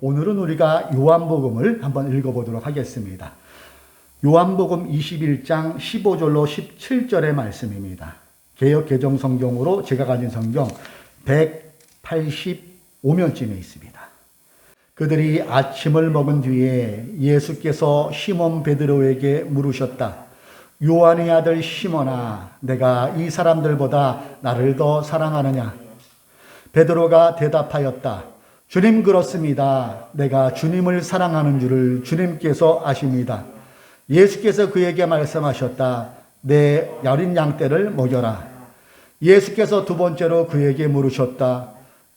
오늘은 우리가 요한복음을 한번 읽어보도록 하겠습니다. 요한복음 21장 15절로 17절의 말씀입니다. 개역 개정 성경으로 제가 가진 성경 185면쯤에 있습니다. 그들이 아침을 먹은 뒤에 예수께서 시몬 베드로에게 물으셨다. 요한의 아들 시몬아, 내가 이 사람들보다 나를 더 사랑하느냐? 베드로가 대답하였다. 주님, 그렇습니다. 내가 주님을 사랑하는 줄을 주님께서 아십니다. 예수께서 그에게 말씀하셨다. 내 여린 양떼를 먹여라. 예수께서 두 번째로 그에게 물으셨다.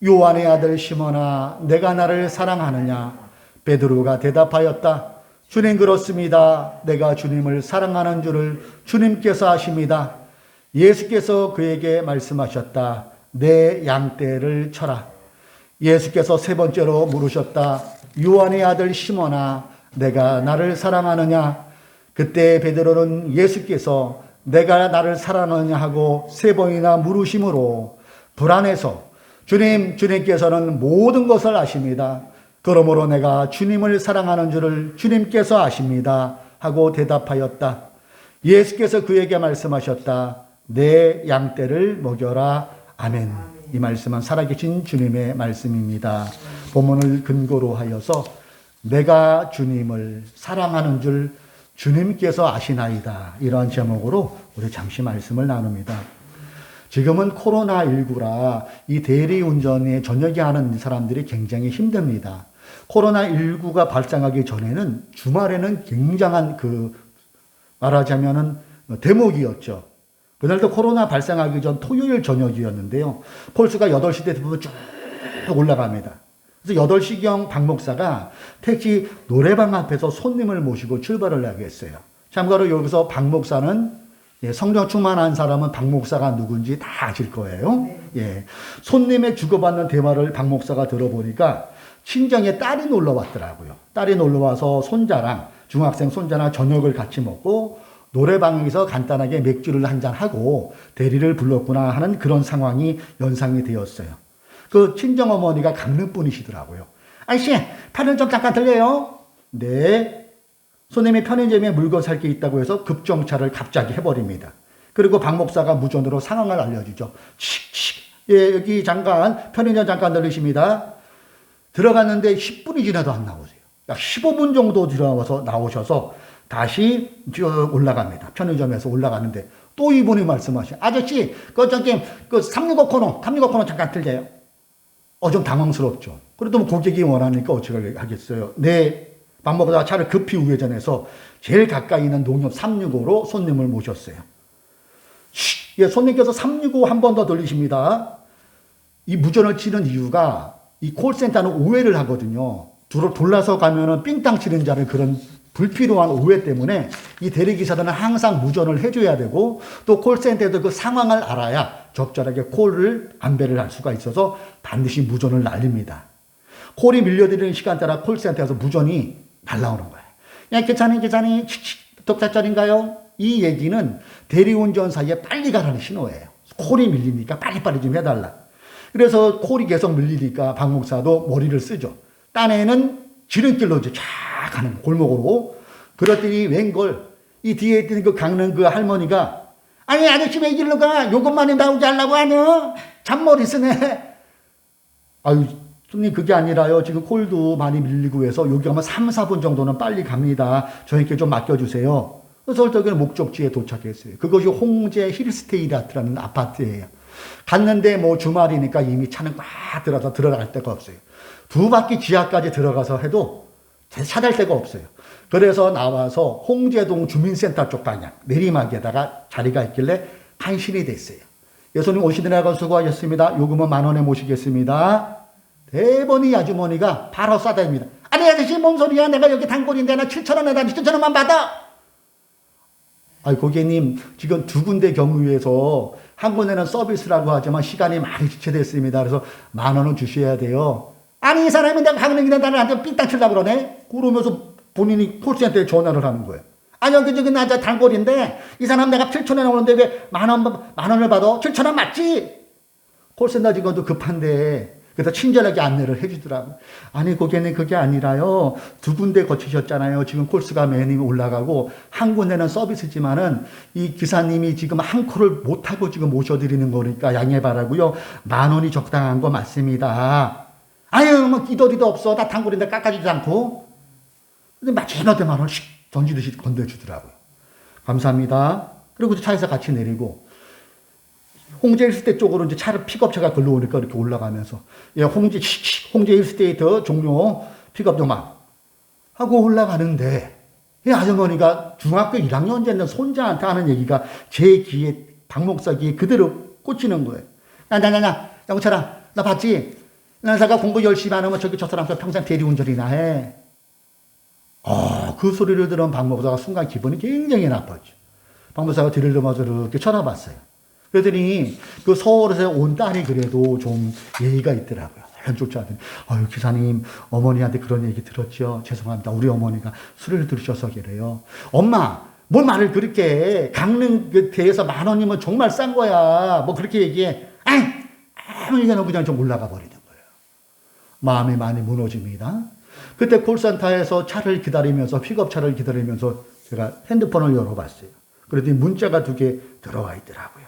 요한의 아들 시몬아, 내가 나를 사랑하느냐? 베드로가 대답하였다. 주님, 그렇습니다. 내가 주님을 사랑하는 줄을 주님께서 아십니다. 예수께서 그에게 말씀하셨다. 내 양떼를 쳐라. 예수께서 세 번째로 물으셨다. 요한의 아들 시몬아, 내가 나를 사랑하느냐? 그때 베드로는 예수께서 내가 나를 사랑하느냐 하고 세 번이나 물으심으로 불안해서 주님께서는 모든 것을 아십니다. 그러므로 내가 주님을 사랑하는 줄을 주님께서 아십니다. 하고 대답하였다. 예수께서 그에게 말씀하셨다. 내 양떼를 먹여라. 아멘. 이 말씀은 살아계신 주님의 말씀입니다. 본문을 근거로 하여서 내가 주님을 사랑하는 줄 주님께서 아시나이다. 이러한 제목으로 우리 잠시 말씀을 나눕니다. 지금은 코로나19라 이 대리운전에 저녁에 하는 사람들이 굉장히 힘듭니다. 코로나19가 발생하기 전에는 주말에는 굉장한 말하자면은 대목이었죠. 그날도 코로나 발생하기 전 토요일 저녁이었는데요. 폴스가 8시 되면 쭉 올라갑니다. 그래서 8시경 박 목사가 택시 노래방 앞에서 손님을 모시고 출발을 하게 했어요. 참고로 여기서 박 목사는 성령 충만한 사람은 박 목사가 누군지 다 아실 거예요. 예. 손님의 주고받는 대화를 박 목사가 들어보니까 친정에 딸이 놀러 왔더라고요. 딸이 놀러 와서 손자랑 중학생 손자랑 저녁을 같이 먹고 노래방에서 간단하게 맥주를 한잔 하고 대리를 불렀구나 하는 그런 상황이 연상이 되었어요. 그 친정어머니가 강릉 분이시더라고요. 아저씨, 편의점 잠깐 들려요? 네. 손님이 편의점에 물건 살 게 있다고 해서 급정차를 갑자기 해버립니다. 그리고 박 목사가 무전으로 상황을 알려주죠. 예, 여기 잠깐 편의점 잠깐 들리십니다. 들어갔는데 10분이 지나도 안 나오세요. 약 15분 정도 들어와서 나오셔서 다시 올라갑니다. 편의점에서 올라가는데 또 이분이 말씀하시죠. 아저씨, 저기 365 코너 잠깐 들려요. 좀 당황스럽죠. 그래도 뭐 고객이 원하니까 어떻게 하겠어요. 네. 밥 먹다가 차를 급히 우회전해서 제일 가까이 있는 농협 365로 손님을 모셨어요. 예, 손님께서 365 한 번 더 들리십니다. 이 무전을 치는 이유가 이 콜센터는 오해를 하거든요. 돌아서 가면은 삥땅 치는 자는 그런 불필요한 오해 때문에 이 대리기사들은 항상 무전을 해줘야 되고 또 콜센터에도 그 상황을 알아야 적절하게 콜을 안배를 할 수가 있어서 반드시 무전을 날립니다. 콜이 밀려드리는 시간대라 콜센터에서 무전이 날라오는 거예요. 야, 기사님, 독자절인가요? 이 얘기는 대리운전 사이에 빨리 가라는 신호예요. 콜이 밀리니까 빨리빨리 좀 해달라. 그래서 콜이 계속 밀리니까 박 목사도 머리를 쓰죠. 딴에는 지름길로 이제 쫙 가는 골목으로. 그랬더니 웬걸, 이 뒤에 있던 그 강릉 그 할머니가, 아니, 아저씨 왜 길로 가? 요것만이 나오지 않라고 하냐? 잔머리 쓰네. 아유, 손님, 그게 아니라요. 지금 콜도 많이 밀리고 해서 여기 가면 3, 4분 정도는 빨리 갑니다. 저희께 좀 맡겨주세요. 그래서 저기는 목적지에 도착했어요. 그것이 홍제 힐스테이라트라는 아파트예요. 갔는데 뭐 주말이니까 이미 차는 꽉 들어갈 데가 없어요. 2바퀴 지하까지 들어가서 해도 찾을 데가 없어요. 그래서 나와서 홍제동 주민센터 쪽 방향 내리막에다가 자리가 있길래 한신이 됐어요. 예수님 오시느라고 수고하셨습니다. 요금은 10,000원에 모시겠습니다. 대번이 아주머니가 바로 싸대입니다. 아니, 아저씨, 뭔 소리야? 내가 여기 단골인데 나 7,000원에다 7,000원만 받아. 아니, 고객님, 지금 2군데 경유해서 한 군데는 서비스라고 하지만 시간이 많이 지체됐습니다. 그래서 10,000원은 주셔야 돼요. 아니, 이 사람이 내가 강릉이나 나한테 삥땅 치려고 그러네? 그러면서 본인이 콜센터에 전화를 하는 거예요. 아니, 저기 나 단골인데 이 사람 내가 7,000원에 오는데 왜 10,000원을 받아? 7,000원 맞지? 콜센터 직원도 급한데 그래서 친절하게 안내를 해주더라고요. 아니, 고객님, 그게 아니라요. 두 군데 거치셨잖아요. 지금 코스가 맨이 올라가고, 한 군데는 서비스지만은, 이 기사님이 지금 한 콜을 못하고 지금 모셔드리는 거니까 양해 바라고요. 10,000원이 적당한 거 맞습니다. 아유, 뭐, 기도리도 없어. 다 단골인데 깎아주지도 않고. 근데 마지막에 10,000원 씩 던지듯이 건네주더라고요. 감사합니다. 그리고 차에서 같이 내리고, 홍제 힐스테이트 쪽으로 이제 차를 픽업차가 걸러오니까 이렇게 올라가면서, 예, 홍제 힐스테이트 종료 픽업 좀 하고 올라가는데, 이 아주머니가 중학교 1학년 되는 손자한테 하는 얘기가 제 귀에, 박 목사 귀에 그대로 꽂히는 거예요. 영철아, 나 봤지? 나사가 공부 열심히 안 하면 저 사람 평생 대리운전이나 해. 그 소리를 들은 박 목사가 순간 기분이 굉장히 나빴죠. 박 목사가 뒤를 넘어서 이렇게 쳐다봤어요. 그러더니 그 서울에서 온 딸이 그래도 좀 예의가 있더라고요. 쫓아왔더니, 아유, 기사님, 어머니한테 그런 얘기 들었죠? 죄송합니다. 우리 어머니가 술을 들으셔서 그래요. 엄마, 뭘 말을 그렇게 해. 강릉 대에서 10,000원이면 정말 싼 거야. 뭐 그렇게 얘기해. 아무 얘기나 그냥 좀 올라가 버리는 거예요. 마음이 많이 무너집니다. 그때 콜센터에서 차를 기다리면서, 픽업차를 기다리면서 제가 핸드폰을 열어봤어요. 그랬더니 문자가 2개 들어와 있더라고요.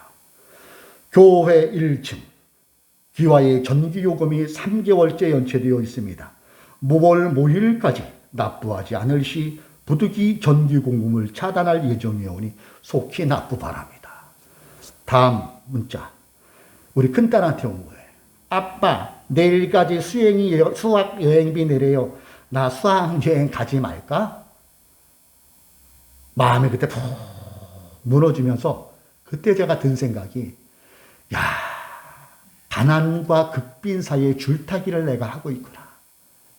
교회 1층. 기와의 전기요금이 3개월째 연체되어 있습니다. 모월 모일까지 납부하지 않을 시 부득이 전기공급을 차단할 예정이오니 속히 납부 바랍니다. 다음 문자. 우리 큰딸한테 온 거예요. 아빠, 내일까지 수학 여행비 내래요. 나 수학 여행 가지 말까? 마음이 그때 푹 무너지면서 그때 제가 든 생각이, 야, 가난과 극빈 사이의 줄타기를 내가 하고 있구나.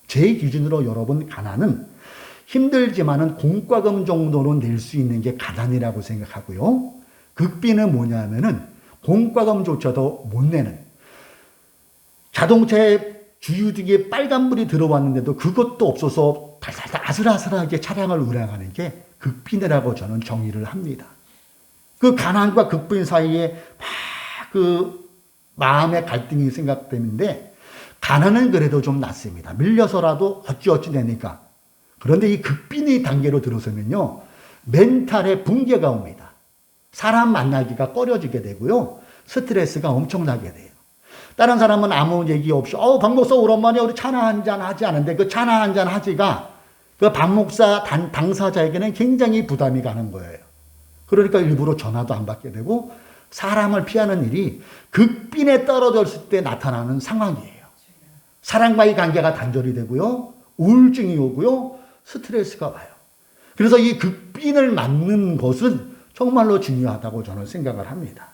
제 기준으로 여러분, 가난은 힘들지만은 공과금 정도로 낼 수 있는 게 가난이라고 생각하고요. 극빈은 뭐냐면은 공과금조차도 못 내는, 자동차에 주유등에 빨간불이 들어왔는데도 그것도 없어서 달달달 아슬아슬하게 차량을 운행하는 게 극빈이라고 저는 정의를 합니다. 그 가난과 극빈 사이에 막 마음의 갈등이 생각되는데, 가난은 그래도 좀 낫습니다. 밀려서라도 어찌어찌 되니까. 그런데 이 극빈의 단계로 들어서면요, 멘탈에 붕괴가 옵니다. 사람 만나기가 꺼려지게 되고요, 스트레스가 엄청나게 돼요. 다른 사람은 아무 얘기 없이, 박 목사 오랜만에 우리 차나 한잔 하지 않은데, 그 차나 한잔 하지가 그 박 목사 당사자에게는 굉장히 부담이 가는 거예요. 그러니까 일부러 전화도 안 받게 되고, 사람을 피하는 일이 극빈에 떨어졌을 때 나타나는 상황이에요. 사람과의 관계가 단절이 되고요, 우울증이 오고요, 스트레스가 와요. 그래서 이 극빈을 막는 것은 정말로 중요하다고 저는 생각을 합니다.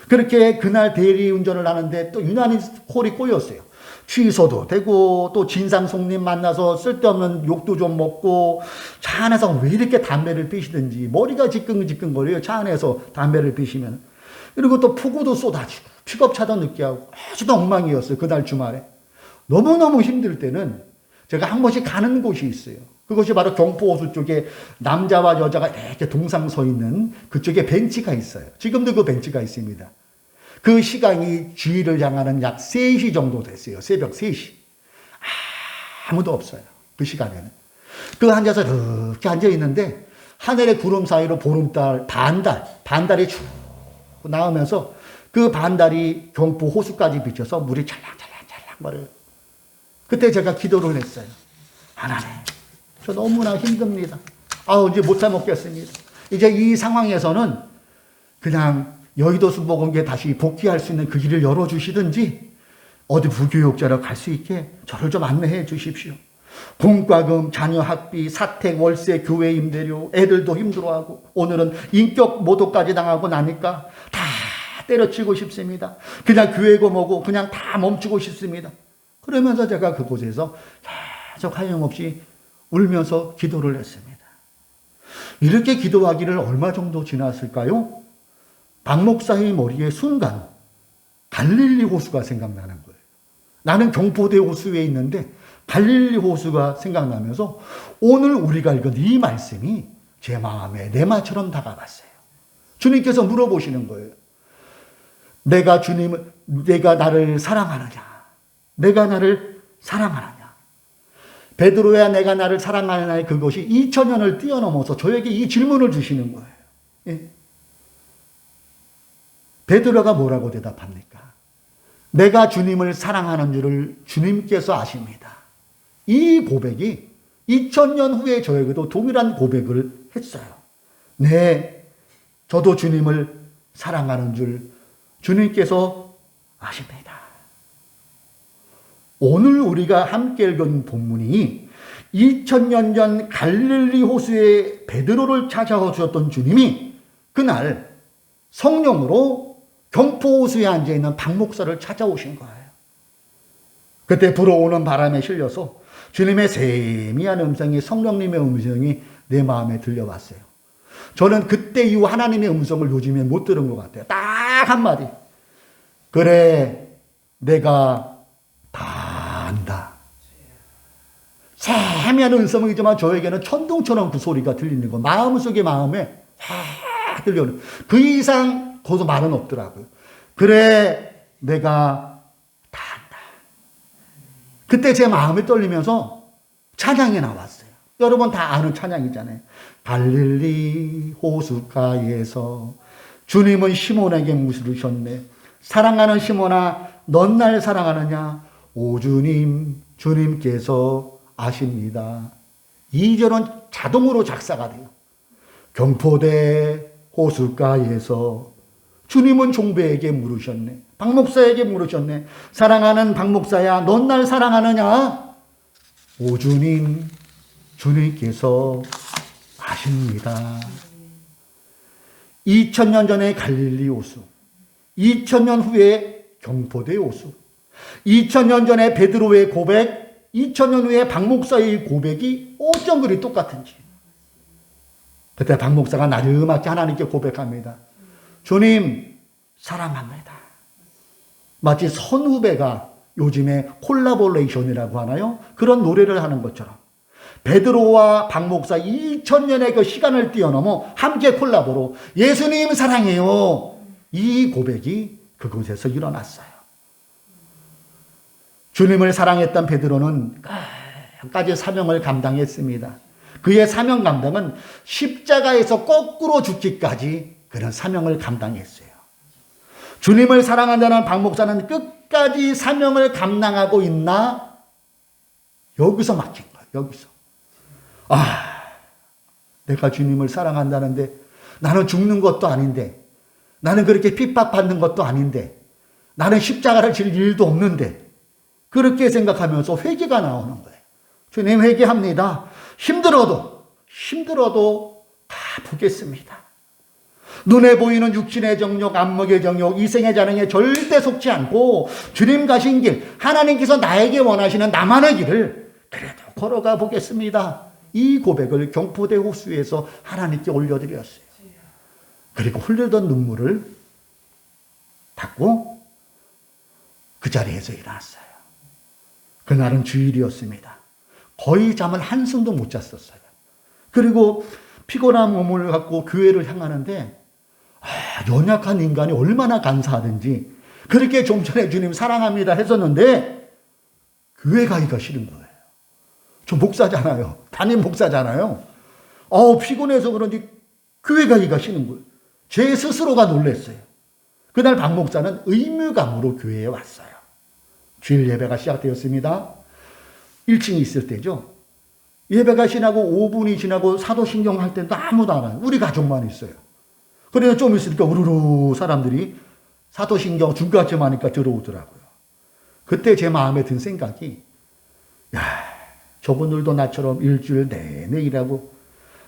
그렇게 그날 대리운전을 하는데 또 유난히 콜이 꼬였어요. 취소도 되고, 또 진상 손님 만나서 쓸데없는 욕도 좀 먹고, 차 안에서 왜 이렇게 담배를 피시든지 머리가 지끈지끈거려요. 차 안에서 담배를 피시면. 그리고 또 폭우도 쏟아지고 픽업차도 늦게 하고 아주 엉망이었어요. 그날 주말에. 너무너무 힘들 때는 제가 한 번씩 가는 곳이 있어요. 그것이 바로 경포호수 쪽에 남자와 여자가 이렇게 동상 서 있는 그쪽에 벤치가 있어요. 지금도 그 벤치가 있습니다. 그 시간이 주일을 향하는 약 3시 정도 됐어요. 새벽 3시. 아무도 없어요. 그 시간에는. 그 앉아서 이렇게 앉아있는데 하늘의 구름 사이로 보름달, 반달이 쭉 나오면서 그 반달이 경포 호수까지 비쳐서 물이 찰랑찰랑찰랑 거려요. 그때 제가 기도를 했어요. 하나님, 저 너무나 힘듭니다. 이제 못 참먹겠습니다. 이제 이 상황에서는 그냥 여의도 수목원교에 다시 복귀할 수 있는 그 길을 열어주시든지 어디 부교육자로 갈 수 있게 저를 좀 안내해 주십시오. 공과금, 자녀 학비, 사택, 월세, 교회 임대료, 애들도 힘들어하고 오늘은 인격 모독까지 당하고 나니까 다 때려치고 싶습니다. 그냥 교회고 뭐고 그냥 다 멈추고 싶습니다. 그러면서 제가 그곳에서 계속 하염없이 울면서 기도를 했습니다. 이렇게 기도하기를 얼마 정도 지났을까요? 박 목사의 머리에 순간 갈릴리 호수가 생각나는 거예요. 나는 경포대 호수에 있는데 갈릴리 호수가 생각나면서 오늘 우리가 읽은 이 말씀이 제 마음에 내마처럼 다가갔어요. 주님께서 물어보시는 거예요. 내가 나를 사랑하느냐? 내가 나를 사랑하느냐? 베드로야 내가 나를 사랑하느냐의 그것이 2000년을 뛰어넘어서 저에게 이 질문을 주시는 거예요. 예. 베드로가 뭐라고 대답합니까? 내가 주님을 사랑하는 줄을 주님께서 아십니다. 이 고백이 2000년 후에 저에게도 동일한 고백을 했어요. 네, 저도 주님을 사랑하는 줄 주님께서 아십니다. 오늘 우리가 함께 읽은 본문이 2000년 전 갈릴리 호수에 베드로를 찾아오셨던 주님이 그날 성령으로 경포호수에 앉아있는 박 목사를 찾아오신 거예요. 그때 불어오는 바람에 실려서 주님의 세미한 음성이, 성령님의 음성이 내 마음에 들려왔어요. 저는 그때 이후 하나님의 음성을 요즘에 못 들은 것 같아요. 딱 한마디. 그래, 내가 다 안다. 세미한 음성이지만 저에게는 천둥처럼 그 소리가 들리는 거. 마음속에 마음에 들려오는. 그 이상 거기서 말은 없더라고요. 그래, 내가 다 안다. 그때 제 마음이 떨리면서 찬양이 나왔어요. 여러분 다 아는 찬양이잖아요. 갈릴리 호숫가에서 주님은 시몬에게 물으셨네. 사랑하는 시몬아, 넌 날 사랑하느냐? 오 주님, 주님께서 아십니다. 2절은 자동으로 작사가 돼요. 경포대 호숫가에서 주님은 종배에게 물으셨네. 박 목사에게 물으셨네. 사랑하는 박 목사야, 넌 날 사랑하느냐? 오 주님, 주님께서 아십니다. 2000년 전에 갈릴리 호수, 2000년 후에 경포대 호수, 2000년 전에 베드로의 고백, 2000년 후에 박 목사의 고백이 어쩜 그리 똑같은지. 그때 박 목사가 나지막히 하나님께 고백합니다. 주님, 사랑합니다. 마치 선후배가 요즘에 콜라보레이션이라고 하나요? 그런 노래를 하는 것처럼 베드로와 박 목사 2000년의 그 시간을 뛰어넘어 함께 콜라보로 예수님 사랑해요. 이 고백이 그곳에서 일어났어요. 주님을 사랑했던 베드로는 끝까지 사명을 감당했습니다. 그의 사명 감당은 십자가에서 거꾸로 죽기까지 그런 사명을 감당했어요. 주님을 사랑한다는 박 목사는 끝까지 사명을 감당하고 있나? 여기서 막힌 거예요. 여기서. 내가 주님을 사랑한다는데 나는 죽는 것도 아닌데 나는 그렇게 핍박받는 것도 아닌데 나는 십자가를 질 일도 없는데 그렇게 생각하면서 회개가 나오는 거예요. 주님 회개합니다. 힘들어도 가보겠습니다. 눈에 보이는 육신의 정욕, 안목의 정욕, 이생의 자랑에 절대 속지 않고 주님 가신 길, 하나님께서 나에게 원하시는 나만의 길을 그래도 걸어가 보겠습니다. 이 고백을 경포대 호수에서 하나님께 올려드렸어요. 그리고 흘리던 눈물을 닦고 그 자리에서 일어났어요. 그날은 주일이었습니다. 거의 잠을 한숨도 못 잤었어요. 그리고 피곤한 몸을 갖고 교회를 향하는데 연약한 인간이 얼마나 간사하든지 그렇게 좀 전에 주님 사랑합니다 했었는데 교회 가기가 싫은 거예요. 저 목사잖아요. 담임 목사잖아요. 피곤해서 그런지 교회 가기가 싫은 거예요. 제 스스로가 놀랐어요. 그날 박 목사는 의무감으로 교회에 왔어요. 주일 예배가 시작되었습니다. 1층에 있을 때죠. 예배가 지나고 5분이 지나고 사도신경 할 때도 아무도 안 와요. 우리 가족만 있어요. 그래서 좀 있으니까 우르르 사람들이 사도신경 중간쯤 하니까 들어오더라고요. 그때 제 마음에 든 생각이 저분들도 나처럼 일주일 내내 일하고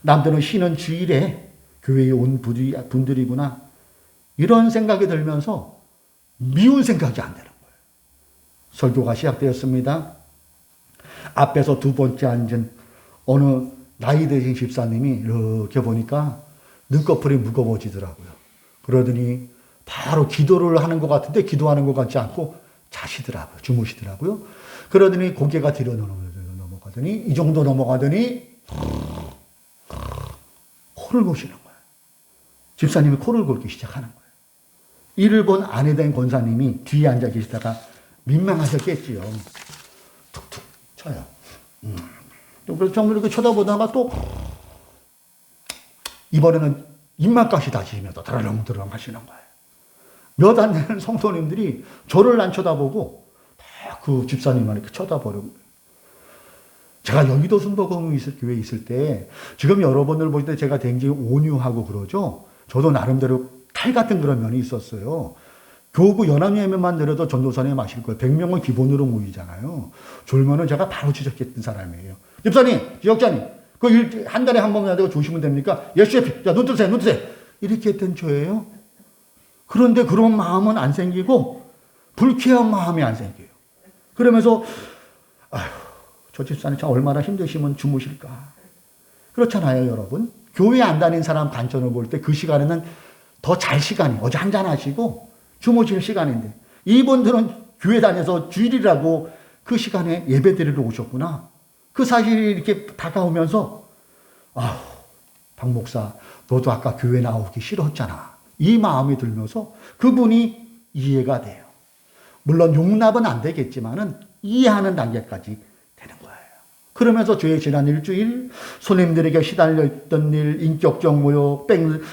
남들은 쉬는 주일에 교회에 온 분들이구나. 이런 생각이 들면서 미운 생각이 안 되는 거예요. 설교가 시작되었습니다. 앞에서 두 번째 앉은 어느 나이 드신 집사님이 이렇게 보니까 눈꺼풀이 무거워지더라고요. 그러더니 바로 기도를 하는 것 같은데 기도하는 것 같지 않고 자시더라고요. 주무시더라고요. 그러더니 고개가 뒤로 넘어가더니 이 정도 넘어가더니 코를 고시는 거예요. 집사님이 코를 골기 시작하는 거예요. 이를 본 아내 된 권사님이 뒤에 앉아 계시다가 민망하셨겠지요. 툭툭 쳐요. 그래서 정말 이렇게 쳐다보다가 또 이번에는 입맛까지 다지면서 드러렁드러렁 하시는 거예요. 몇 안 되는 성도님들이 저를 안 쳐다보고 다 그 집사님만 이렇게 쳐다보려고. 제가 여의도 순복음교회에 있을 때 지금 여러분들 볼 때 제가 굉장히 온유하고 그러죠. 저도 나름대로 칼 같은 그런 면이 있었어요. 교구 연합예배만 들어도 전도사님 아실 거예요. 100명은 기본으로 모이잖아요. 졸면은 제가 바로 지적했던 사람이에요. 집사님, 지역자님, 한 달에 한 번만 되고 주시면 됩니까? 예수의 피, 야, 눈 뜨세요, 눈 뜨세요. 이렇게 했던 저예요. 그런데 그런 마음은 안 생기고, 불쾌한 마음이 안 생겨요. 그러면서, 아휴, 저 집사님 참 얼마나 힘드시면 주무실까. 그렇잖아요, 여러분. 교회 안 다닌 사람 관점을 볼 때 그 시간에는 더 잘 시간이, 어제 한잔 하시고, 주무실 시간인데, 이분들은 교회 다녀서 주일이라고 그 시간에 예배 드리러 오셨구나. 그 사실이 이렇게 다가오면서, 아휴, 박 목사, 너도 아까 교회 나오기 싫었잖아. 이 마음이 들면서 그분이 이해가 돼요. 물론 용납은 안 되겠지만은 이해하는 단계까지 되는 거예요. 그러면서 저의 지난 일주일, 손님들에게 시달려 있던 일, 인격적 모욕,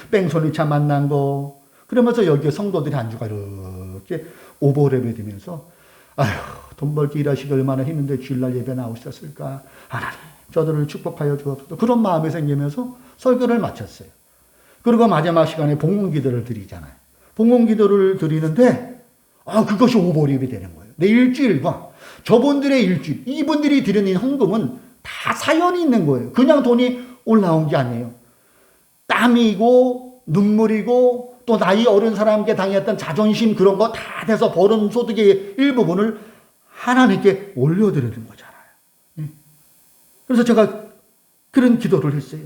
뺑소니차 만난 거, 그러면서 여기에 성도들이 한 주가 이렇게 오버랩이 되면서, 아휴, 돈 벌기 일하시기 얼마나 힘든데 주일날 예배 나오셨을까. 하나님, 저들을 축복하여 주옵소서. 그런 마음이 생기면서 설교를 마쳤어요. 그리고 마지막 시간에 봉헌기도를 드리잖아요. 봉헌기도를 드리는데, 그것이 오버랩이 되는 거예요. 내 일주일과 저분들의 일주일, 이분들이 드리는 헌금은 다 사연이 있는 거예요. 그냥 돈이 올라온 게 아니에요. 땀이고, 눈물이고, 또 나이 어린 사람에게 당했던 자존심 그런 거 다 돼서 벌은 소득의 일부분을 하나님께 올려드리는 거잖아요. 그래서 제가 그런 기도를 했어요.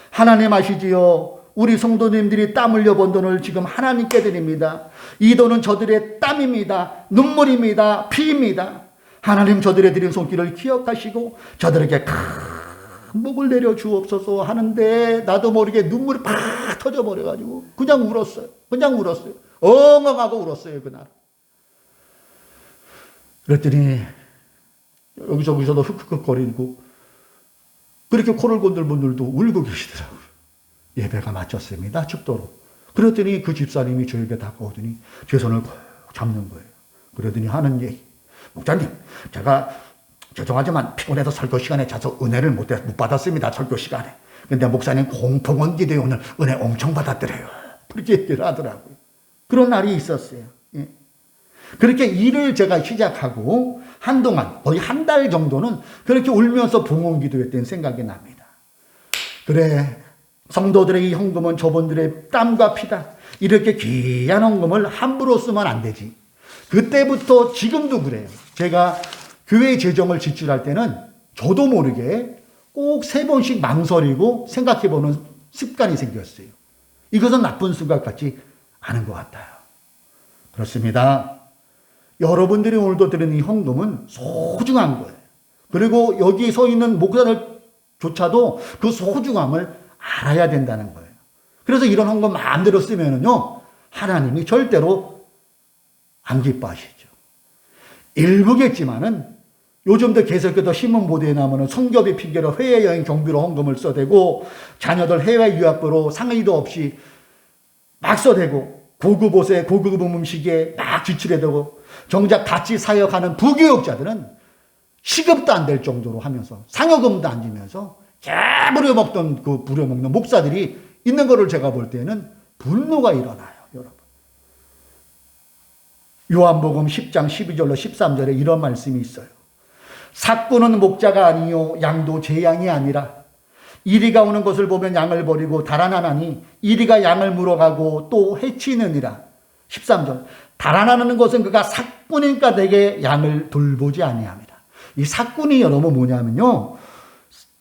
하나님 아시지요? 우리 성도님들이 땀 흘려 번 돈을 지금 하나님께 드립니다. 이 돈은 저들의 땀입니다. 눈물입니다. 피입니다. 하나님 저들의 드린 손길을 기억하시고 저들에게 큰 복을 내려 주옵소서 하는데 나도 모르게 눈물이 팍 터져버려가지고 그냥 울었어요. 그냥 울었어요. 엉엉하고 울었어요. 그날. 그랬더니 여기저기서도 흑흑거리고 그렇게 코를 건들 분들도 울고 계시더라고요. 예배가 마쳤습니다. 축도로. 그랬더니 그 집사님이 저에게 다가오더니 제 손을 꼭 잡는 거예요. 그러더니 하는 얘기. 목사님, 제가 죄송하지만 피곤해서 설교 시간에 자서 은혜를 못 받았습니다. 설교 시간에. 근데 목사님 공포원 기도에 오늘 은혜 엄청 받았더래요. 그렇게 얘기를 하더라고요. 그런 날이 있었어요. 예. 그렇게 일을 제가 시작하고 한동안 거의 한 달 정도는 그렇게 울면서 봉헌 기도했던 생각이 납니다. 그래, 성도들의 이 헌금은 저분들의 땀과 피다. 이렇게 귀한 헌금을 함부로 쓰면 안 되지. 그때부터 지금도 그래요. 제가 교회 재정을 지출할 때는 저도 모르게 꼭 3번씩 망설이고 생각해보는 습관이 생겼어요. 이것은 나쁜 습관 같지 않은 것 같아요. 그렇습니다. 여러분들이 오늘도 드리는 이 헌금은 소중한 거예요. 그리고 여기 서 있는 목사들조차도 그 소중함을 알아야 된다는 거예요. 그래서 이런 헌금 마음대로 쓰면은요, 하나님이 절대로 안 기뻐하시죠. 일부겠지만은 요즘도 계속해서 신문 보도에 나오면 성교비 핑계로 해외여행 경비로 헌금을 써대고 자녀들 해외 유학비로 상의도 없이 막 써대고 고급 옷에 고급 음식에 막 지출해대고 정작 같이 사역하는 부교육자들은 시급도 안 될 정도로 하면서 상여금도 안 주면서 부려먹던 그 부려먹는 목사들이 있는 거를 제가 볼 때는 분노가 일어나요, 여러분. 요한복음 10장 12절로 13절에 이런 말씀이 있어요. 삭구는 목자가 아니요 양도 제 양이 아니라 이리가 오는 것을 보면 양을 버리고 달아나나니 이리가 양을 물어가고 또 해치느니라. 13절. 달아나는 것은 그가 삭꾼이니까 내게 양을 돌보지 아니합니다. 이 삭꾼이 여러분 뭐냐면요,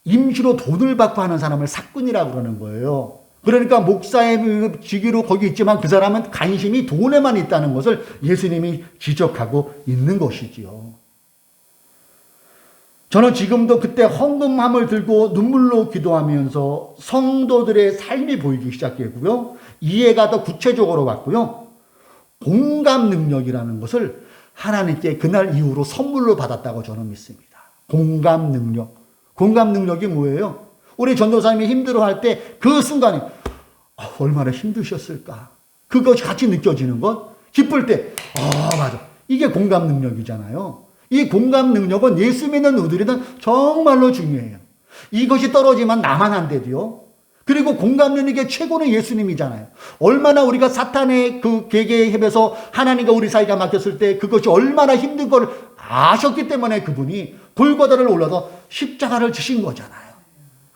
임시로 돈을 받고 하는 사람을 삭꾼이라고 그러는 거예요. 그러니까 목사의 직위로 거기 있지만 그 사람은 관심이 돈에만 있다는 것을 예수님이 지적하고 있는 것이지요. 저는 지금도 그때 헌금함을 들고 눈물로 기도하면서 성도들의 삶이 보이기 시작했고요. 이해가 더 구체적으로 왔고요. 공감 능력이라는 것을 하나님께 그날 이후로 선물로 받았다고 저는 믿습니다. 공감 능력. 공감 능력이 뭐예요? 우리 전도사님이 힘들어할 때 그 순간에 얼마나 힘드셨을까. 그것이 같이 느껴지는 것. 기쁠 때 맞아. 이게 공감 능력이잖아요. 이 공감 능력은 예수 믿는 우리들은 정말로 중요해요. 이것이 떨어지면 나만 안 되고요. 그리고 공감 능력의 최고는 예수님이잖아요. 얼마나 우리가 사탄의 그 계계에 협해서 하나님과 우리 사이가 막혔을 때 그것이 얼마나 힘든 걸 아셨기 때문에 그분이 골고다를 올라서 십자가를 지신 거잖아요.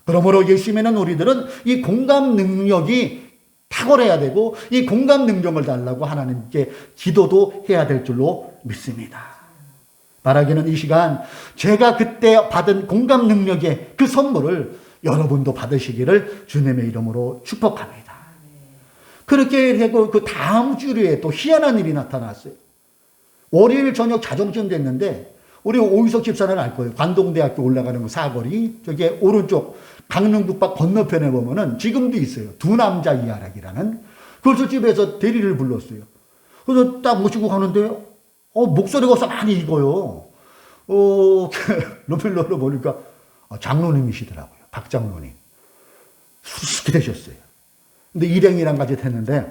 그러므로 예수 믿는 우리들은 이 공감 능력이 탁월해야 되고 이 공감 능력을 달라고 하나님께 기도도 해야 될 줄로 믿습니다. 바라기는 이 시간 제가 그때 받은 공감 능력의 그 선물을 여러분도 받으시기를 주님의 이름으로 축복합니다. 그렇게 하고 그 다음 주에 또 희한한 일이 나타났어요. 월요일 저녁 자정쯤 됐는데 우리 오희석 집사는 알 거예요. 관동대학교 올라가는 그 사거리 저게 오른쪽 강릉북밭 건너편에 보면은 지금도 있어요. 두 남자 이야락이라는 그래서 집에서 대리를 불렀어요. 그래서 딱 모시고 가는데 목소리가 많이 익어요. 로필러로 보니까 장로님이시더라고요. 박 장로님. 수수께 되셨어요. 근데 일행이랑 같이 했는데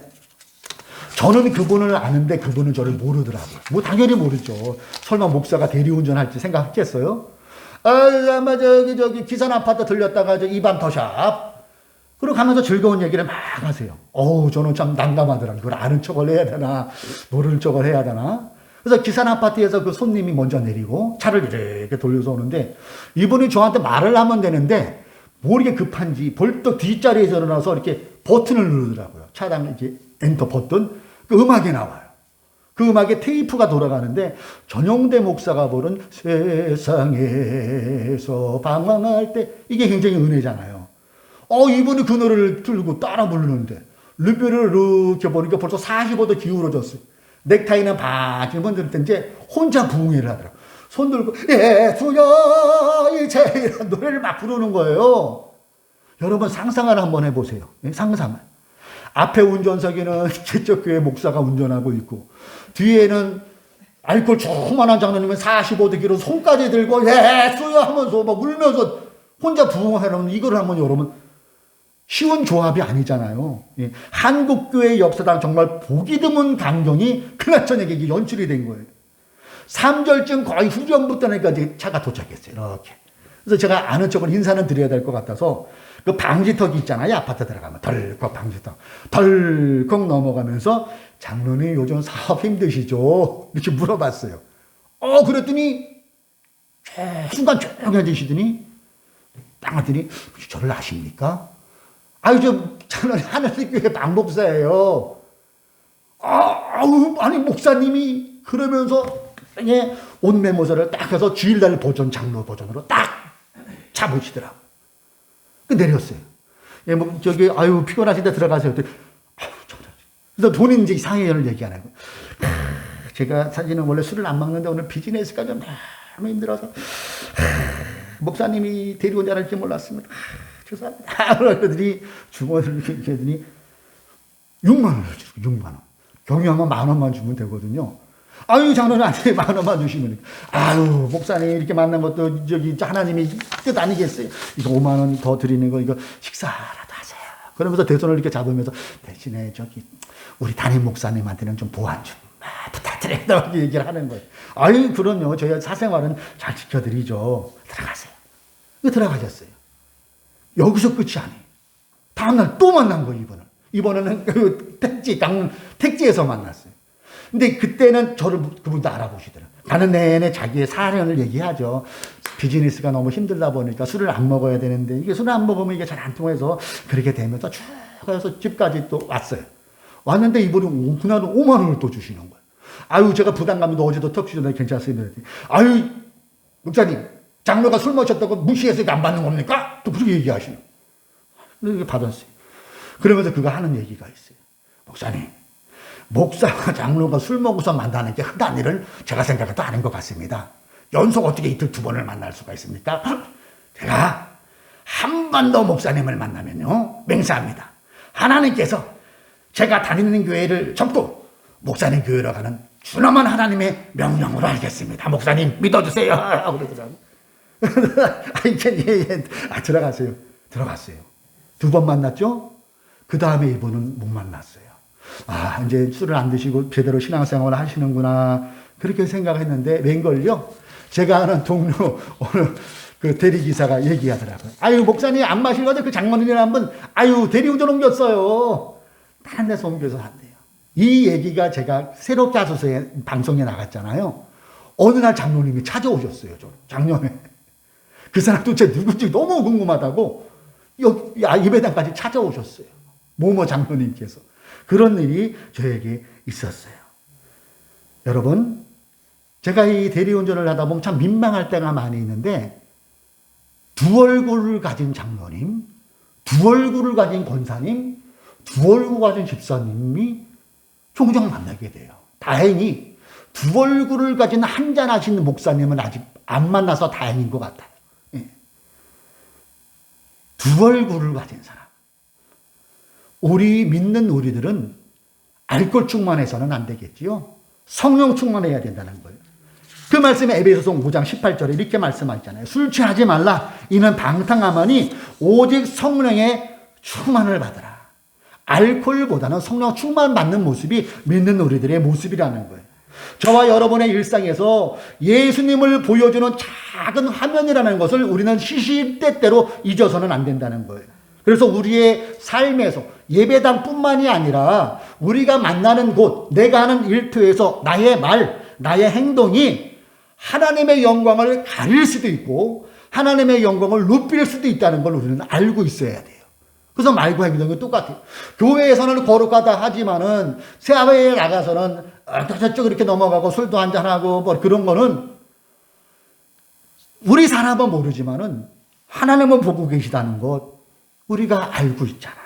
저는 그분을 아는데 그분은 저를 모르더라고요. 뭐 당연히 모르죠. 설마 목사가 대리운전할지 생각했겠어요? 아마 저기 기산 아파트 들렸다가 이밤 더샵. 그리고 가면서 즐거운 얘기를 막 하세요. 저는 참 난감하더라고요. 그걸 아는 척을 해야 되나 모르는 척을 해야 되나. 그래서 기산 아파트에서 그 손님이 먼저 내리고 차를 이렇게 돌려서 오는데 이분이 저한테 말을 하면 되는데 뭐 이렇게 급한지 벌떡 뒷자리에서 일어나서 이렇게 버튼을 누르더라고요. 차량 이렇게 엔터 버튼. 그 음악이 나와요. 그 음악에 테이프가 돌아가는데 전용대 목사가 부른 세상에서 방황할 때 이게 굉장히 은혜잖아요. 이분이 그 노래를 들고 따라 부르는데 르비를 이렇게 보니까 벌써 45도 기울어졌어요. 넥타이는 바지만 들을 때 이제 혼자 부흥회를 하더라고요. 손 들고 예수야 이제 이런 노래를 막 부르는 거예요. 여러분 상상을 한번 해보세요. 상상을. 앞에 운전석에는 개척 교회 목사가 운전하고 있고 뒤에는 알코올 조그만한 장로님은 45도 기로 손까지 들고 예수야 하면서 막 울면서 혼자 부흥하는 이걸 한번 여러분 쉬운 조합이 아니잖아요. 한국교회 역사상 정말 보기 드문 광경이 그날 저녁에 연출이 된 거예요. 3절쯤 거의 후전부터니까 이제 차가 도착했어요. 이렇게. 그래서 제가 아는 척을 인사는 드려야 될 것 같아서 그 방지턱이 있잖아요. 아파트 들어가면 덜컥 방지턱. 덜컥 넘어가면서 장로님 요즘 사업 힘드시죠? 이렇게 물어봤어요. 그랬더니 순간 조용해지시더니 딱 하더니 저를 아십니까? 저는 하늘교회 방법사예요. 아니 목사님이 그러면서 옷 메모서를 딱 해서 주일날 버전 장로 버전으로 딱 잡으시더라고. 내렸어요. 피곤하신데 들어가세요. 그래서 본인 이제 상해를 얘기하는 거예요. 제가 사실은 원래 술을 안 먹는데 오늘 비즈니스가 좀 너무 힘들어서 목사님이 대리운전 할지 몰랐습니다. 죄송합니다. 그러더니 주머니를 이렇게 하더니 6만 원을 주고 6만 원. 경유하면 10,000원만 주면 되거든요. 장로님한테 10,000원만 주시면. 목사님 이렇게 만난 것도 하나님이 뜻 아니겠어요? 이거 5만 원 더 드리는 거 이거 식사라도 하세요. 그러면서 대손을 이렇게 잡으면서 대신에 우리 담임 목사님한테는 좀 보안 좀 부탁드린다고 얘기를 하는 거예요. 그럼요. 저희 사생활은 잘 지켜드리죠. 들어가세요. 들어가셨어요. 여기서 끝이 아니에요. 다음날 또 만난 거예요, 이번에는 그 택지에서 만났어요. 근데 그때는 그분도 알아보시더라고요. 가는 내내 자기의 사연을 얘기하죠. 비즈니스가 너무 힘들다 보니까 술을 안 먹어야 되는데 이게 술을 안 먹으면 이게 잘 안 통해서 그렇게 되면서 쭉 해서 집까지 또 왔어요. 왔는데 이분이 그날은 5만 원을 또 주시는 거예요. 제가 부담감이 어제도 턱 주셨는데 괜찮습니다. 목사님, 장로가 술 마셨다고 무시해서 안 받는 겁니까? 또 그렇게 얘기하시는 거예요. 이게 받았어요. 그러면서 그가 하는 얘기가 있어요. 목사님, 목사와 장로가 술 먹어서 만나는 게 흔한 일은 제가 생각해도 아닌 것 같습니다. 연속 어떻게 이틀 2번을 만날 수가 있습니까? 제가 한 번 더 목사님을 만나면요, 맹세합니다. 하나님께서 제가 다니는 교회를 접고 목사님 교회로 가는 준엄한 하나님의 명령으로 알겠습니다. 목사님 믿어주세요. 그러더라고요. 들어가세요. 들어갔어요. 2번 만났죠? 그 다음에 이분은 못 만났어요. 이제 술을 안 드시고 제대로 신앙생활을 하시는구나. 그렇게 생각했는데, 웬걸요? 제가 아는 동료, 오늘 그 대리기사가 얘기하더라고요. 목사님 안 마시거든. 그 장모님이랑 한번, 대리운전 옮겼어요. 다른 데서 옮겨서 한대요. 이 얘기가 제가 새롭게 하소서에 방송에 나갔잖아요. 어느 날 장로님이 찾아오셨어요. 작년에. 그 사람 도대체 누군지 너무 궁금하다고 예배당까지 찾아오셨어요. 모모 장로님께서. 그런 일이 저에게 있었어요. 여러분, 제가 이 대리운전을 하다 보면 참 민망할 때가 많이 있는데, 2얼굴을 가진 장로님, 2얼굴을 가진 권사님, 2얼굴 가진 집사님이 종종 만나게 돼요. 다행히 2얼굴을 가진 한잔하신 목사님은 아직 안 만나서 다행인 것 같아요. 2얼굴을 가진 사람. 우리 믿는 우리들은 알코올 충만해서는 안 되겠지요. 성령 충만해야 된다는 거예요. 그 말씀에 에베소서 5장 18절에 이렇게 말씀하잖아요. 술 취하지 말라. 이는 방탕하마니 오직 성령의 충만을 받으라. 알코올보다는 성령 충만 받는 모습이 믿는 우리들의 모습이라는 거예요. 저와 여러분의 일상에서 예수님을 보여주는 작은 화면이라는 것을 우리는 시시때때로 잊어서는 안 된다는 거예요. 그래서 우리의 삶에서 예배당뿐만이 아니라 우리가 만나는 곳, 내가 하는 일터에서 나의 말, 나의 행동이 하나님의 영광을 가릴 수도 있고 하나님의 영광을 높일 수도 있다는 걸 우리는 알고 있어야 돼요. 그래서 말과 행동이 똑같아요. 교회에서는 거룩하다 하지만은 사회에 나가서는 저쪽 이렇게 넘어가고 술도 한잔하고 뭐 그런 거는 우리 사람은 모르지만은 하나님은 보고 계시다는 것 우리가 알고 있잖아요.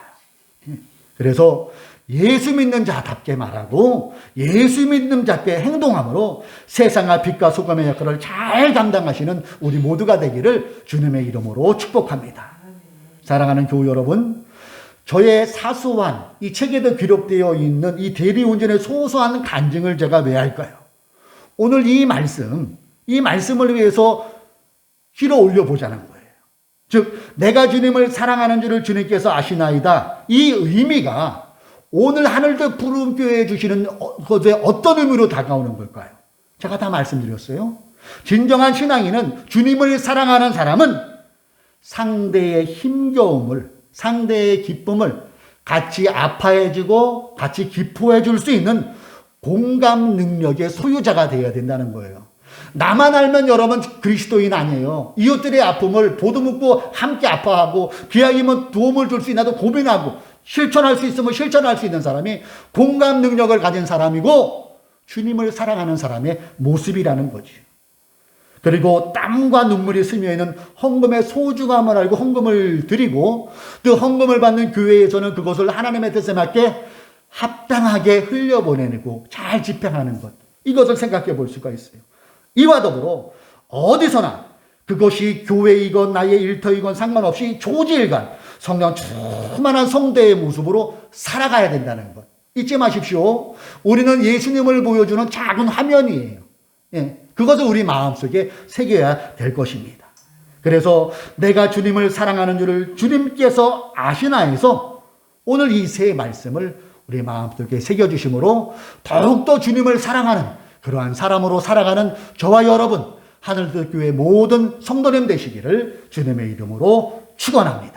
그래서 예수 믿는 자답게 말하고 예수 믿는 자답게 행동함으로 세상의 빛과 소금의 역할을 잘 감당하시는 우리 모두가 되기를 주님의 이름으로 축복합니다. 사랑하는 교우 여러분, 저의 사소한 이 책에도 기록되어 있는 이 대리운전의 소소한 간증을 제가 왜 할까요? 오늘 이 말씀을 위해서 길어 올려보자는 거예요. 즉 내가 주님을 사랑하는 줄을 주님께서 아시나이다. 이 의미가 오늘 하늘도 부름교회에 주시는 것에 어떤 의미로 다가오는 걸까요? 제가 다 말씀드렸어요. 진정한 신앙인은 주님을 사랑하는 사람은 상대의 힘겨움을, 상대의 기쁨을 같이 아파해주고 같이 기뻐해줄 수 있는 공감 능력의 소유자가 되어야 된다는 거예요. 나만 알면 여러분 그리스도인 아니에요. 이웃들의 아픔을 보듬고 함께 아파하고 기왕이면 도움을 줄 수 있나도 고민하고 실천할 수 있으면 실천할 수 있는 사람이 공감 능력을 가진 사람이고 주님을 사랑하는 사람의 모습이라는 거지. 그리고 땀과 눈물이 스며 있는 헌금의 소중함을 알고 헌금을 드리고 또 헌금을 받는 교회에서는 그것을 하나님의 뜻에 맞게 합당하게 흘려보내고 잘 집행하는 것. 이것을 생각해 볼 수가 있어요. 이와 더불어 어디서나 그것이 교회이건 나의 일터이건 상관없이 조지일간 성령 충만한 성대의 모습으로 살아가야 된다는 것. 잊지 마십시오. 우리는 예수님을 보여주는 작은 화면이에요. 그것을 우리 마음속에 새겨야 될 것입니다. 그래서 내가 주님을 사랑하는 줄을 주님께서 아시나해서 오늘 이 세 말씀을 우리 마음속에 새겨주심으로 더욱더 주님을 사랑하는 그러한 사람으로 살아가는 저와 여러분 하늘들 교회 모든 성도님 되시기를 주님의 이름으로 축원합니다.